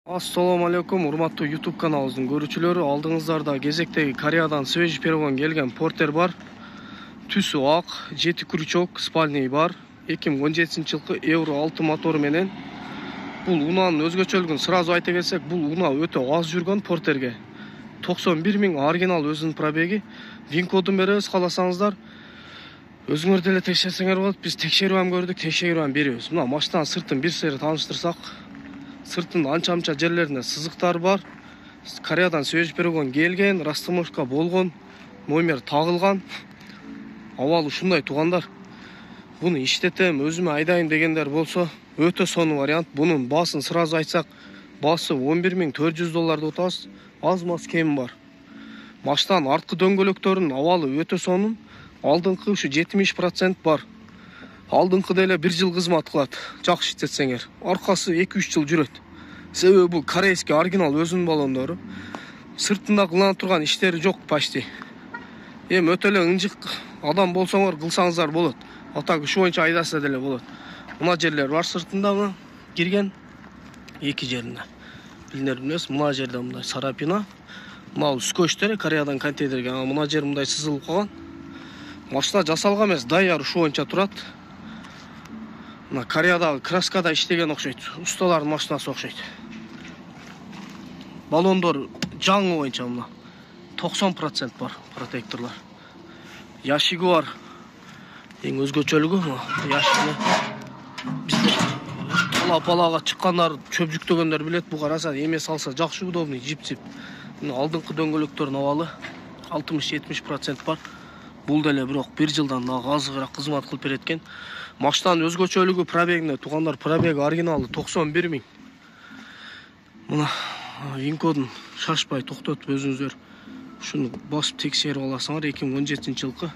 Assalamu алейкум, урматтуу YouTube каналыбыздын көрүүчүлөрү. Алдыңыздарда кезектеги Кореядан свежий перегон келген портер бар. Түсү ак, 7 крючок, спальный бар. 2017-жылкы Euro 6 мотору менен. Бул унаанын өзгөчөлүгүн сразу айта кетсек, бул унаа өтө аз жүргөн портерге. 91 000 оригинал өзүнүн пробеги. Вин кодун беребиз, кааласаңыздар. Өзүңөр деле текшерсеңер болот. Биз текшерип ам көрдүк, текшерип ам беребиз. Мына машинанын сыртын бир сери тааныштырсак, сыртында анча-мынча жерлеринде сызыктар бар. Кореядан свежий перегон келген, расстановка болгон, номер тагылган. Абалы ушундай туугандар. Буну иштетем, өзүмө айдайын дегендер болсо, өтө сонун вариант. Бунун баасын сразу айтсак, баасы $11.400 деп атабыз. Аз-маз кеми бар. Машинанын арткы дөңгөлөктөрүнүн абалы өтө сонун. Алдыңкы ушу 70% бар. Алдыңкы деле 1 жыл кызмат кылат. Жакшы иштетсеңер. Аркасы 2-3 жыл жүрөт. Себеби бул корейский оригинал өзүнүн баллондору. Сыртында кылына турган иштери жок почти. Эми өтө эле ыңжык адам болсоңор кылсаңыздар болот. Атак ушу боюнча айдаса деле болот. Мына жерлер бар сыртында мына кирген 2 жеринде. Билдиңиз, мына жерде мындай сарапина. Мына скотчтер Кореядан контейнерге, мына жер мындай сызылып калган. Машина жасалган эмес, даяр ушу боюнча турат. Мына Кореядагы краскада иштеген окшойт. Усталардын машинасы окшойт. Баллондор жаңы боюнча мына 90% бар протекторлор. Яшиги бар. Эң өзгөчөлүгү мына яшиги. Бизде палага чыккандар, чөп жүктөгөндөр билет, бу караса эме салса жакшы удобный, жип-жип. Мына алдыңкы дөңгөлөктөрдүн абалы 60-70% бар. Бул деле бирок 1 жылдан дагы азыраак кызмат кылып берет экен. Машинанын өзгөчөлүгү пробегинде туугандар, пробеги оригиналы 91 000. Мына вин кодун шашпай токтотуп өзүңүздөр ушуну басып текшерип аласыңар. 2017-жылкы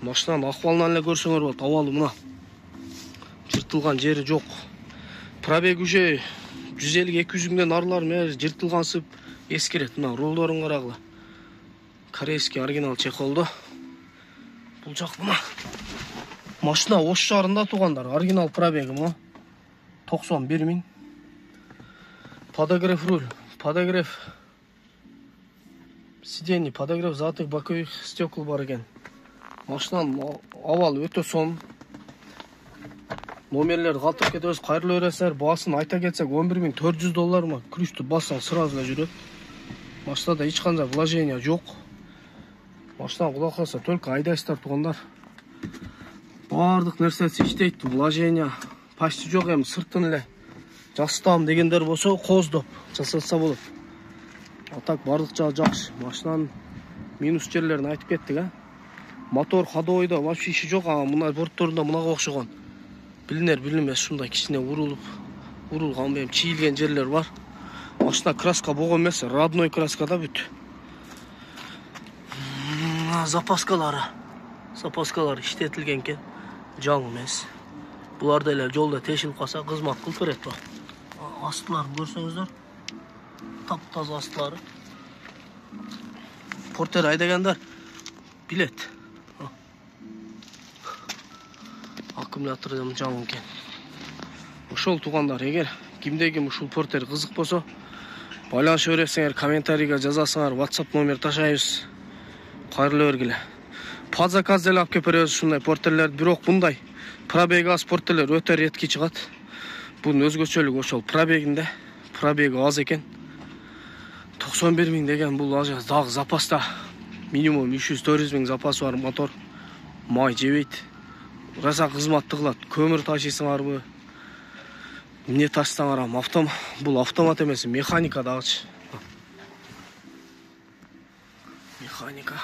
машинанын акыбалынан эле көрсөңөр болот. Абалы мына жыртылган жери жок. Пробеги уже 150-200 000ден арылар эмес, жыртылгансып эскерет. Мына рулдорун карагыла. Корейский оригинал чехолдо. Бул жак мына машина Ош шаарында туугандар. Оригинал пробеги мына 91 000. Подогрев руль, подогрев сидений, подогрев задних боковых стекол бар экен. Машинанын абалы өтө сонун. Номерлерди калтырып кетебиз, кайрылып бересиңер. Баасын айта кетсек $11.400 ма. Ключту бассаң сразу эле жүрөт. Машинада эч кандай вложение жок. Машина кудай калса только айдайсыздар туугандар. Бардык нерсеси иштейт, вложение почти жок. Эми сыртын эле жасытам дегендер болсо кооздоп жасатса болот. Атак бардык жагы жакшы. Машинанын минус жерлерин айтып кеттик, а. Мотор ходовойдо вообще иши жок. Мына бортторунда мынага окшогон. Билинер ушундай кичине урулган бем чийилген жерлер бар. Машина краска болгон эмес, родной краскада бүт. Запаскалары иштетилген экен, жаңы эмес. Булар деле жолдо тешилип калса кызмат кылып берет ба. Астыларын көрсөңүздөр, таптаза астылары. Портер айдагандар билет. Аккумулятордун жаңы экен. Ошол туугандар, эгер кимде-ким ушул портер кызык болсо, байланыша бересиңер, комментарийге жазасыңар, WhatsApp номер ташайбыз. Кайрылып бергиле. Под заказ деле алып келип беребиз ушундай портерлерди, бирок мындай пробеги аз портерлер өтө ретки чыгат. Бунун өзгөчөлүгү ошол пробегинде. Пробеги аз экен. 91 000 деген бул дагы запаста минимум 300-400 000 запасы бар мотор. Май жебейт. Раса кызматты кылат. Көмүр ташыйсыңарбы? Эмне ташсаңар ham бул автомат эмес, механика дагычы. Механика.